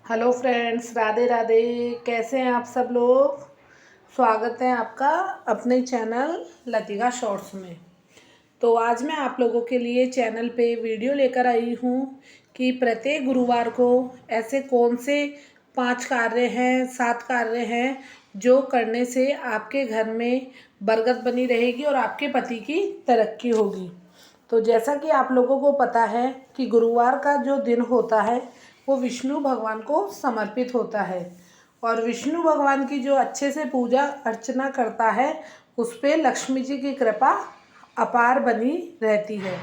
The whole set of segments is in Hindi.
Hello friends, Radhe Radhe. कैसे हैं आप सब लोग। स्वागत है आपका अपने चैनल लतिका शॉर्ट्स में। तो आज मैं आप लोगों के लिए चैनल पे वीडियो लेकर आई हूँ कि प्रत्येक गुरुवार को ऐसे कौन से 5 कार्य हैं, 7 कार्य हैं जो करने से आपके घर में बरकत बनी रहेगी और आपके पति की तरक्की होगी। तो जैसा कि आप लोगों को पता है कि गुरुवार का जो दिन होता है वो विष्णु भगवान को समर्पित होता है और विष्णु भगवान की जो अच्छे से पूजा अर्चना करता है उस पर लक्ष्मी जी की कृपा अपार बनी रहती है।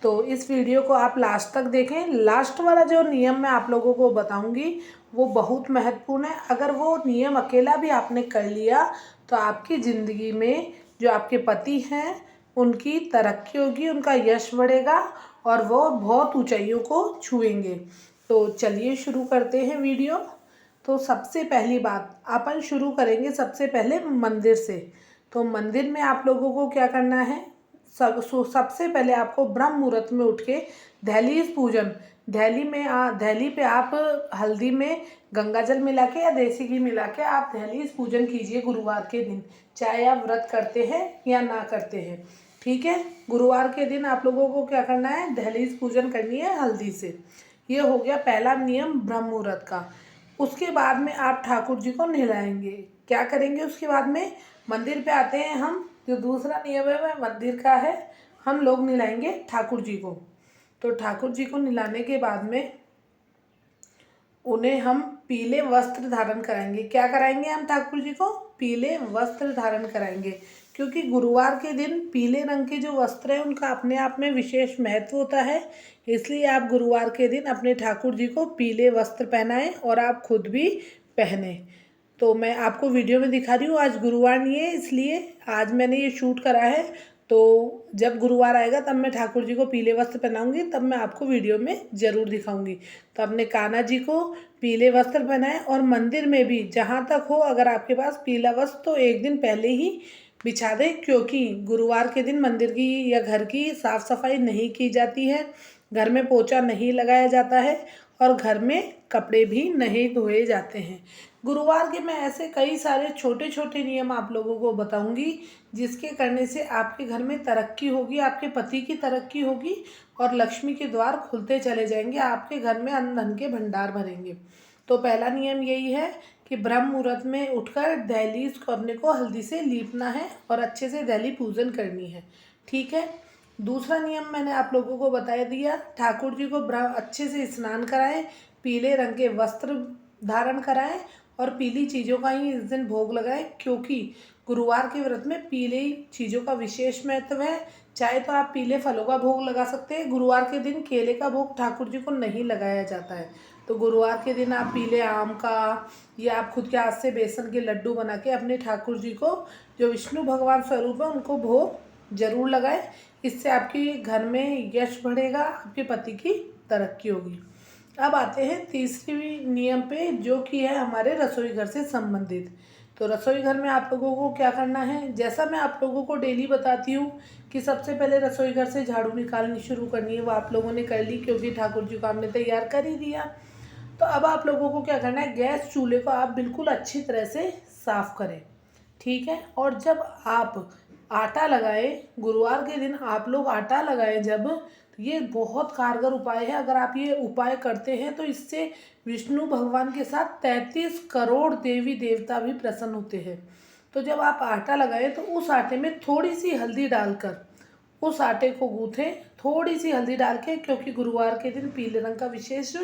तो इस वीडियो को आप लास्ट तक देखें। लास्ट वाला जो नियम मैं आप लोगों को बताऊंगी वो बहुत महत्वपूर्ण है। अगर वो नियम अकेला भी आपने कर लिया तो आपकी ज़िंदगी में जो आपके पति हैं उनकी तरक्की होगी, उनका यश बढ़ेगा और वो बहुत ऊंचाइयों को छुएंगे। तो चलिए शुरू करते हैं वीडियो। तो सबसे पहली बात अपन शुरू करेंगे सबसे पहले मंदिर से। तो मंदिर में आप लोगों को क्या करना है, सबसे पहले आपको ब्रह्म मुहूर्त में उठ के दहलीज पूजन, दहली पे आप हल्दी में गंगा जल मिला के या देसी घी मिला के आप दहलीज पूजन कीजिए गुरुवार के दिन, चाहे आप व्रत करते हैं या ना करते हैं। ठीक है, गुरुवार के दिन आप लोगों को क्या करना है, दहलीज पूजन करनी है हल्दी से। ये हो गया पहला नियम ब्रह्म मुहूर्त का। उसके बाद में आप ठाकुर जी को नहलाएंगे। क्या करेंगे उसके बाद में, मंदिर पे आते हैं हम, जो दूसरा नियम है वह मंदिर का है, हम लोग नहलाएंगे ठाकुर जी को। तो ठाकुर जी को नहलाने के बाद में उन्हें हम पीले वस्त्र धारण कराएंगे। क्या कराएंगे हम ठाकुर जी को, पीले वस्त्र धारण कराएंगे, क्योंकि गुरुवार के दिन पीले रंग के जो वस्त्र हैं उनका अपने आप में विशेष महत्व होता है। इसलिए आप गुरुवार के दिन अपने ठाकुर जी को पीले वस्त्र पहनाएं और आप खुद भी पहने। तो मैं आपको वीडियो में दिखा रही हूँ, आज गुरुवार नहीं है इसलिए आज मैंने ये शूट करा है। तो जब गुरुवार आएगा तब मैं ठाकुर जी को पीले वस्त्र पहनाऊंगी, तब मैं आपको वीडियो में ज़रूर दिखाऊंगी। तो अपने कान्हा जी को पीले वस्त्र पहनाएं और मंदिर में भी जहाँ तक हो अगर आपके पास पीला वस्त्र तो एक दिन पहले ही बिछा दें, क्योंकि गुरुवार के दिन मंदिर की या घर की साफ़ सफाई नहीं की जाती है, घर में पोछा नहीं लगाया जाता है और घर में कपड़े भी नहीं धोए जाते हैं। गुरुवार के मैं ऐसे कई सारे छोटे छोटे नियम आप लोगों को बताऊंगी जिसके करने से आपके घर में तरक्की होगी, आपके पति की तरक्की होगी और लक्ष्मी के द्वार खुलते चले जाएंगे, आपके घर में अन्न धन के भंडार भरेंगे। तो पहला नियम यही है कि ब्रह्म मुहूर्त में उठकर दहलीज को अपने को हल्दी से लीपना है और अच्छे से दहली पूजन करनी है। ठीक है, दूसरा नियम मैंने आप लोगों को बता दिया, ठाकुर जी को अच्छे से स्नान कराएं, पीले रंग के वस्त्र धारण कराएं और पीली चीज़ों का ही इस दिन भोग लगाएं, क्योंकि गुरुवार के व्रत में पीले चीज़ों का विशेष महत्व है। चाहे तो आप पीले फलों का भोग लगा सकते हैं, गुरुवार के दिन केले का भोग ठाकुर जी को नहीं लगाया जाता है। तो गुरुवार के दिन आप पीले आम का या आप खुद के हाथ से बेसन के लड्डू बना के अपने ठाकुर जी को, जो विष्णु भगवान स्वरूप है, उनको भोग जरूर लगाएं। इससे आपके घर में यश बढ़ेगा, आपके पति की तरक्की होगी। अब आते हैं तीसरी नियम पे, जो कि है हमारे रसोई घर से संबंधित। तो रसोई घर में आप लोगों को क्या करना है, जैसा मैं आप लोगों को डेली बताती हूँ कि सबसे पहले रसोई घर से झाड़ू निकालनी शुरू करनी है, वो आप लोगों ने कर ली क्योंकि ठाकुर जी को आपने तैयार कर ही दिया। तो अब आप लोगों को क्या करना है, गैस चूल्हे को आप बिल्कुल अच्छी तरह से साफ करें। ठीक है, और जब आप आटा लगाए, गुरुवार के दिन आप लोग आटा लगाएं जब, तो ये बहुत कारगर उपाय है। अगर आप ये उपाय करते हैं तो इससे विष्णु भगवान के साथ 33 करोड़ देवी देवता भी प्रसन्न होते हैं। तो जब आप आटा लगाएं तो उस आटे में थोड़ी सी हल्दी डालकर उस आटे को गूँथें, थोड़ी सी हल्दी डाल के, क्योंकि गुरुवार के दिन पीले रंग का विशेष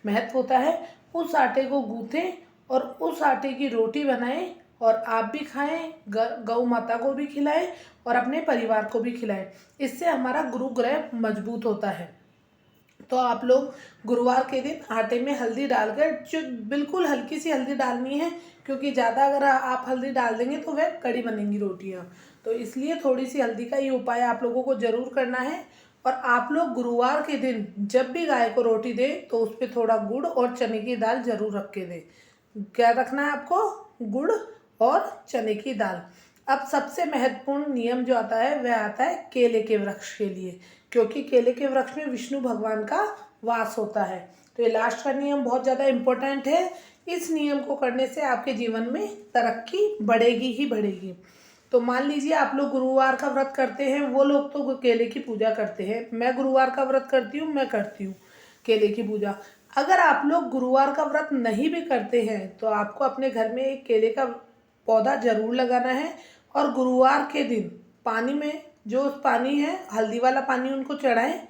महत्व होता है। उस आटे को गूँथें और उस आटे की रोटी बनाएं और आप भी खाएं, गौ माता को भी खिलाएं और अपने परिवार को भी खिलाएं। इससे हमारा गुरु ग्रह मजबूत होता है। तो आप लोग गुरुवार के दिन आटे में हल्दी डालकर, जो बिल्कुल हल्की सी हल्दी डालनी है, क्योंकि ज़्यादा अगर आप हल्दी डाल देंगे तो वह कड़ी बनेंगी रोटियां। तो इसलिए थोड़ी सी हल्दी का ये उपाय आप लोगों को ज़रूर करना है। और आप लोग गुरुवार के दिन जब भी गाय को रोटी दें तो उस पर थोड़ा गुड़ और चने की दाल ज़रूर रख के दें। क्या रखना है आपको, गुड़ और चने की दाल। अब सबसे महत्वपूर्ण नियम जो आता है वह आता है केले के वृक्ष के लिए, क्योंकि केले के वृक्ष में विष्णु भगवान का वास होता है। तो ये लास्ट का नियम बहुत ज़्यादा इम्पोर्टेंट है। इस नियम को करने से आपके जीवन में तरक्की बढ़ेगी ही बढ़ेगी। तो मान लीजिए आप लोग गुरुवार का व्रत करते हैं, वो लोग तो केले की पूजा करते हैं। मैं गुरुवार का व्रत करती हूँ, मैं करती हूँ केले की पूजा। अगर आप लोग गुरुवार का व्रत नहीं भी करते हैं तो आपको अपने घर में एक केले का पौधा जरूर लगाना है, और गुरुवार के दिन पानी में जो पानी है हल्दी वाला पानी उनको चढ़ाएं,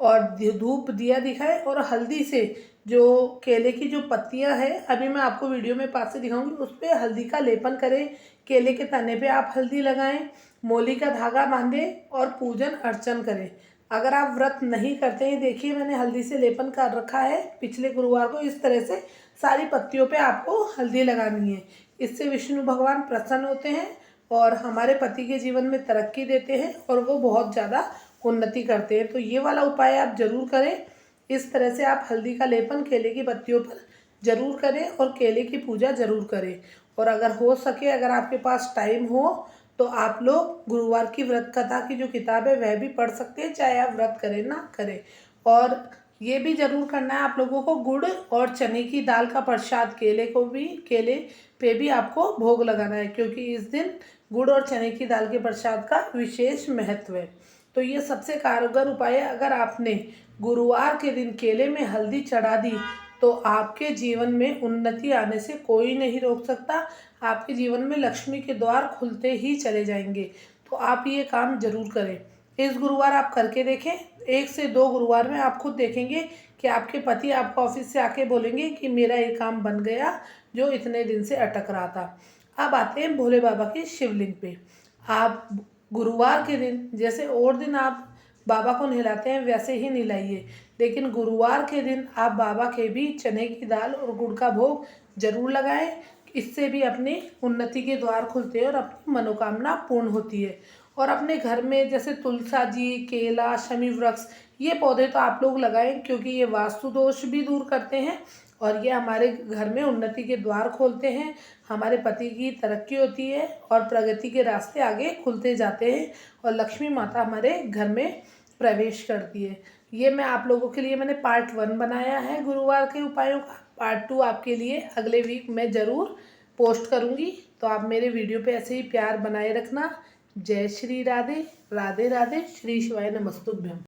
और धूप दिया दिखाएं, और हल्दी से जो केले की जो पत्तियां हैं, अभी मैं आपको वीडियो में पास से दिखाऊंगी, उस पर हल्दी का लेपन करें। केले के तने पे आप हल्दी लगाएं, मोली का धागा बांधें और पूजन अर्चन करें। अगर आप व्रत नहीं करते हैं, देखिए मैंने हल्दी से लेपन कर रखा है पिछले गुरुवार को। इस तरह से सारी पत्तियों पे आपको हल्दी लगानी है। इससे विष्णु भगवान प्रसन्न होते हैं और हमारे पति के जीवन में तरक्की देते हैं, और वो बहुत ज़्यादा उन्नति करते हैं। तो ये वाला उपाय आप जरूर करें। इस तरह से आप हल्दी का लेपन केले की पत्तियों पर जरूर करें और केले की पूजा जरूर करें। और अगर हो सके, अगर आपके पास टाइम हो, तो आप लोग गुरुवार की व्रत कथा की जो किताब है वह भी पढ़ सकते हैं, चाहे आप व्रत करें ना करें। और ये भी जरूर करना है आप लोगों को, गुड़ और चने की दाल का प्रसाद, केले पे भी आपको भोग लगाना है, क्योंकि इस दिन गुड़ और चने की दाल के प्रसाद का विशेष महत्व है। तो ये सबसे कारगर उपाय है। अगर आपने गुरुवार के दिन केले में हल्दी चढ़ा दी तो आपके जीवन में उन्नति आने से कोई नहीं रोक सकता। आपके जीवन में लक्ष्मी के द्वार खुलते ही चले जाएंगे। तो आप ये काम जरूर करें। इस गुरुवार आप करके देखें। 1 से 2 गुरुवार में आप खुद देखेंगे कि आपके पति आपको ऑफिस से आके बोलेंगे कि मेरा ये काम बन गया जो इतने दिन से अटक रहा था। अब आते हैं भोले बाबा की शिवलिंग पे। आप गुरुवार के दिन, जैसे और दिन आप बाबा को नहलाते हैं वैसे ही नहलाइए, लेकिन गुरुवार के दिन आप बाबा के भी चने की दाल और गुड़ का भोग जरूर लगाएं। इससे भी अपनी उन्नति के द्वार खुलते हैं और अपनी मनोकामना पूर्ण होती है। और अपने घर में जैसे तुलसा जी, केला, शमी वृक्ष, ये पौधे तो आप लोग लगाएं, क्योंकि ये वास्तु दोष भी दूर करते हैं और ये हमारे घर में उन्नति के द्वार खोलते हैं। हमारे पति की तरक्की होती है और प्रगति के रास्ते आगे खुलते जाते हैं, और लक्ष्मी माता हमारे घर में प्रवेश करती है। ये मैं आप लोगों के लिए मैंने पार्ट 1 बनाया है गुरुवार के उपायों का। पार्ट 2 आपके लिए अगले वीक मैं ज़रूर पोस्ट करूँगी। तो आप मेरे वीडियो पे ऐसे ही प्यार बनाए रखना। जय श्री राधे, राधे राधे, श्री शिवाय नमस्तुभ्यम।